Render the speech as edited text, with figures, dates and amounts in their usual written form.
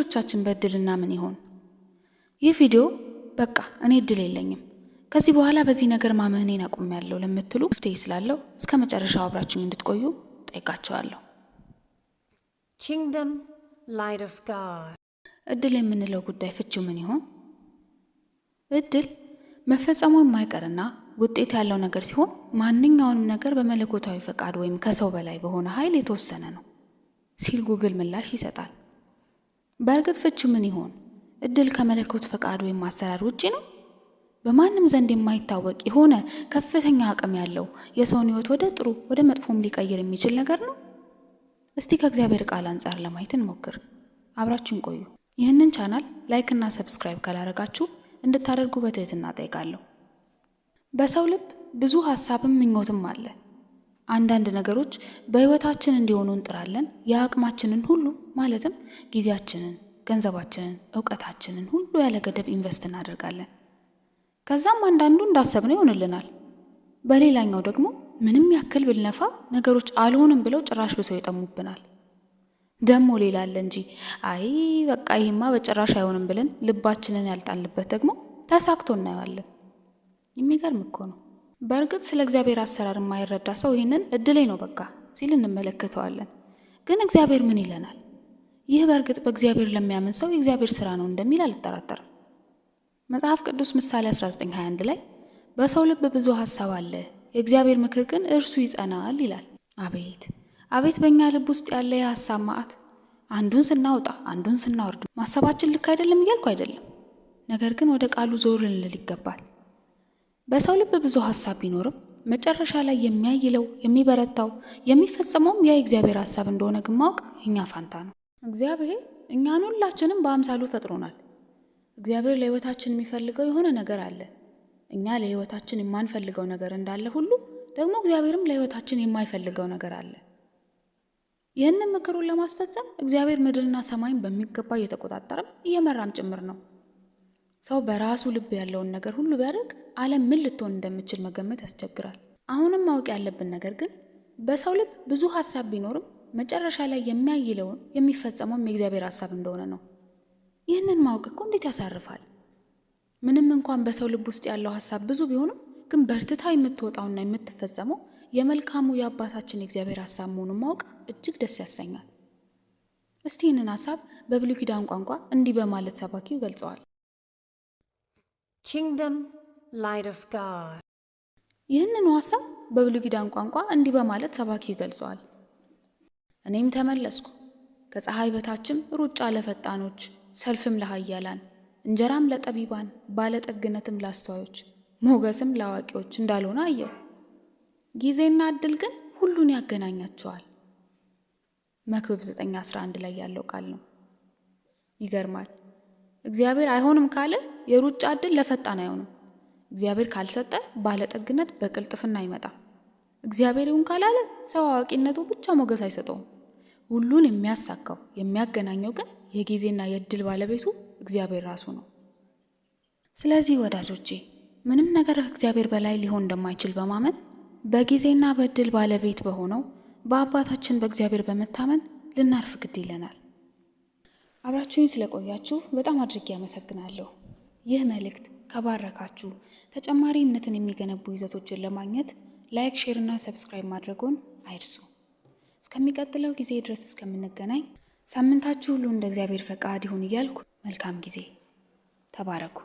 ያህሎቻችን በእድልና ምን ይሆን? ይህ ቪዲዮ በቃ እኔ እድል የለኝም ከዚህ በኋላ በዚህ ነገር ማመኔን አቁሜያለሁ ለምትሉ መፍትሄ ስላለው እስከ መጨረሻው አብራችሁኝ እንድትቆዩ ጠይቃችኋለሁ። Kingdom Light of God። እድል የምንለው ጉዳይ ፍቺው ምን ይሆን? እድል መፈጸሙ የማይቀርና ውጤት ያለው ነገር ሲሆን ማንኛውንም ነገር በመለኮታዊ ፈቃድ ወይም ከሰው በላይ በሆነ ኃይል የተወሰነ ነው ሲል ጉግል ምላሽ ይሰጣል። በእርግጥ ፍቺው ምን ይሆን? እድል ከመለኮት ፈቃድ ወይም አሰራር ውጪ ነው? በማንም ዘንድ የማይታወቅ የሆነ ከፍተኛ አቅም ያለው የሰውን ሕይወት ወደ ጥሩ ወደ መጥፎም ሊቀይር የሚችል ነገር ነው? እስቲ ከእግዚአብሔር ቃል አንጻር ለማየት እንሞክር። አብራችሁን ቆዩ። ይህንን ቻናል ላይክ እና ሰብስክራይብ ካላደረጋችሁ እንድታደርጉ በትህትና ጠይቃለሁ። በሰው ልብ ብዙ ሐሳብም ምኞትም አለ። አንዳንድ ነገሮች በሕይወታችን እንዲሆኑ እንጥራለን። የአቅማችንን ሁሉ ማለትም ጊዜያችንን፣ ገንዘባችንን፣ ዕውቀታችንን ሁሉ ያለ ገደብ ኢንቨስት እናደርጋለን። ከዛም አንዳንዱ እንዳሰብነው ይሆንልናል። በሌላኛው ደግሞ ምንም ያክል ብልነፋ ነገሮች አልሆንም ብለው ጭራሽ ብሰው ይጠሙብናል። ደግሞ ሌላ አለ እንጂ አይ በቃ ይሄማ በጭራሽ አይሆንም ብለን ልባችንን ያልጣልበት ደግሞ ተሳክቶ እናየዋለን። የሚገርም እኮ ነው። በእርግጥ ስለ እግዚአብሔር አሰራር የማይረዳ ሰው ይህንን እድሌ ነው በቃ ሲል እንመለከተዋለን። ግን እግዚአብሔር ምን ይለናል? ይህ በእርግጥ በእግዚአብሔር ለሚያምን ሰው የእግዚአብሔር ስራ ነው እንደሚል አልጠራጠርም። መጽሐፍ ቅዱስ ምሳሌ 19:21 ላይ በሰው ልብ ብዙ ሐሳብ አለ፣ የእግዚአብሔር ምክር ግን እርሱ ይጸናል ይላል። አቤት አቤት! በእኛ ልብ ውስጥ ያለ የሐሳብ ማዕት! አንዱን ስናወጣ አንዱን ስናወርድ ማሰባችን ልክ አይደለም እያልኩ አይደለም። ነገር ግን ወደ ቃሉ ዞር ልንል ይገባል። በሰው ልብ ብዙ ሐሳብ ቢኖርም መጨረሻ ላይ የሚያይለው የሚበረታው የሚፈጸመውም ያ የእግዚአብሔር ሐሳብ እንደሆነ ግን ማወቅ የኛ ፋንታ ነው። እግዚአብሔር እኛን ሁላችንም በአምሳሉ ፈጥሮናል። እግዚአብሔር ለሕይወታችን የሚፈልገው የሆነ ነገር አለ። እኛ ለሕይወታችን የማንፈልገው ነገር እንዳለ ሁሉ ደግሞ እግዚአብሔርም ለሕይወታችን የማይፈልገው ነገር አለ። ይህንን ምክሩን ለማስፈጸም እግዚአብሔር ምድርና ሰማይን በሚገባ እየተቆጣጠረም እየመራም ጭምር ነው። ሰው በራሱ ልብ ያለውን ነገር ሁሉ ቢያደርግ ዓለም ምን ልትሆን እንደምችል መገመት ያስቸግራል። አሁንም ማወቅ ያለብን ነገር ግን በሰው ልብ ብዙ ሐሳብ ቢኖርም መጨረሻ ላይ የሚያይለውን የሚፈጸመውም የእግዚአብሔር ሐሳብ እንደሆነ ነው። ይህንን ማወቅ እኮ እንዴት ያሳርፋል! ምንም እንኳን በሰው ልብ ውስጥ ያለው ሐሳብ ብዙ ቢሆንም ግን በርትታ የምትወጣውና የምትፈጸመው የመልካሙ የአባታችን የእግዚአብሔር ሐሳብ መሆኑን ማወቅ እጅግ ደስ ያሰኛል። እስቲ ይህንን ሐሳብ በብሉይ ኪዳን ቋንቋ እንዲህ በማለት ሰባኪው ገልጸዋል። Kingdom Light of God። ይህንን ሐሳብ በብሉይ ኪዳን ቋንቋ እንዲህ በማለት ሰባኪው ገልጸዋል። እኔም ተመለስኩ፣ ከፀሐይ በታችም ሩጫ ለፈጣኖች፣ ሰልፍም ለኃያላን፣ እንጀራም ለጠቢባን፣ ባለጠግነትም ለአስተዋዮች፣ ሞገስም ለአዋቂዎች እንዳልሆነ አየሁ። ጊዜና ዕድል ግን ሁሉን ያገናኛቸዋል። መክብብ 9:11 ላይ ያለው ቃል ነው። ይገርማል። እግዚአብሔር አይሆንም ካለ የሩጫ ዕድል ለፈጣን አይሆንም። እግዚአብሔር ካልሰጠ ባለጠግነት በቅልጥፍና አይመጣም። እግዚአብሔር ይሁን ካላለ ሰው አዋቂነቱ ብቻ ሞገስ አይሰጠውም። ሁሉን የሚያሳካው የሚያገናኘው ግን የጊዜና የዕድል ባለቤቱ እግዚአብሔር ራሱ ነው። ስለዚህ ወዳጆቼ ምንም ነገር ከእግዚአብሔር በላይ ሊሆን እንደማይችል በማመን በጊዜና በዕድል ባለቤት በሆነው በአባታችን በእግዚአብሔር በመታመን ልናርፍ ግድ ይለናል። አብራችሁኝ ስለቆያችሁ በጣም አድርጌ አመሰግናለሁ። ይህ መልእክት ከባረካችሁ ተጨማሪ እምነትን የሚገነቡ ይዘቶችን ለማግኘት ላይክ፣ ሼር እና ሰብስክራይብ ማድረጉን አይርሱ። እስከሚቀጥለው ጊዜ ድረስ እስከምንገናኝ ሳምንታችሁ ሁሉ እንደ እግዚአብሔር ፈቃድ ይሁን እያልኩ መልካም ጊዜ። ተባረኩ።